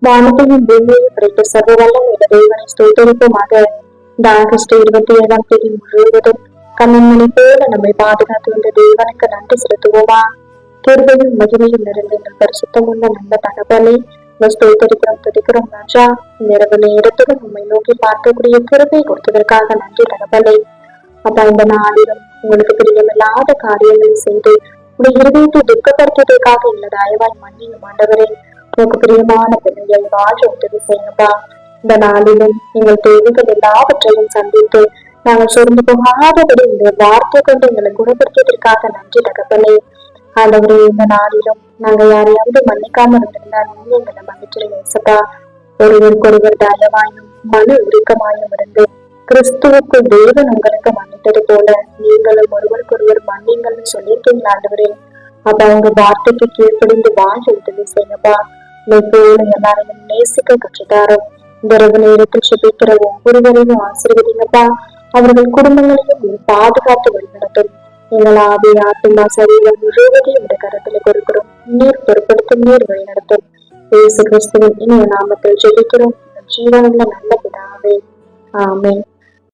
வானத்தையும் பூமியையும் படைத்த சர்வ வல்லம் என்ற தேவனை ஸ்தோத்தரிப்போமாக. இந்த ஆகஸ்ட் 27 முழுவதும் கண்ணன்மணி போல நம்மை பாதுகாத்து வந்த தேவனுக்கு நன்றி செலுத்துவோமா? கிருபையும் மகிமையும் நிறைந்த எங்கள் பரிசுத்தமுள்ள நல்ல தகவலை ஸ்தோத்தரிக்கிறோம், துதிக்கிறோம் ராஜா. இரவு நேரத்துடன் நம்மை நோக்கி பார்க்கக்கூடிய கிருபை கொடுத்ததற்காக நன்றி தகவலை. அப்ப இந்த நாளிலும் உங்களுக்கு பிரியமில்லாத காரியங்களை செய்து உடைய இருதயத்தை துக்கப்படுத்துவதற்காக எங்களது தயவாய் மன்னியும் ஆண்டவரே. உங்களுக்கு பிரியமான பிள்ளையை வாழ உதவி செய்யுங்கப்பா. இந்த நாளிலும் எங்கள் தேவைகள் எல்லாவற்றையும் சந்தித்து நாங்கள் சொர்ந்து போகாதபடி இந்த வார்த்தை கொண்டு எங்களை குணப்படுத்துவதற்காக நன்றி தகப்பனே. ஆண்டவரே, இந்த நாளிலும் நாங்க யாரையாவது மன்னிக்காம இருந்திருந்தால் நீங்க எங்களை மன்னிச்சிருங்க. ஒருவருக்கொருவர் தயவாயும் மன உருக்கமாயும் இருந்து கிறிஸ்துவுக்குள் தேவன் உங்களுக்கு மன்னித்தது போல நீங்களும் ஒருவருக்கொருவர் மன்னிங்கள்னு சொல்லியிருக்கீங்களா ஆண்டவரே. அப்ப அவங்க வார்த்தைக்கு கீழ்ப்படிந்து வாழ உதவி செய்யப்பா. போல எல்லாரையும் நேசிக்க கற்றுத்தாரும். இந்த இரவு நேரத்தில் சுபிக்கிற ஒவ்வொருவரையும் ஆசீர்வதிங்கப்பா. அவர்கள் குடும்பங்களையும் பாதுகாத்து வழிநடத்தும். எங்கள் ஆவி ஆத்மா சரீரம் முழுவதையும் இந்த கரத்துல கொடுக்கிறோம். நீர் பொறுப்படுத்தும், நீர் வழிநடத்தும். இயேசு கிறிஸ்துவின் இனிய நாமத்தில் ஜெபிக்கிறோம் ஜீவனுள்ள நல்ல பிதாவே. ஆமென்.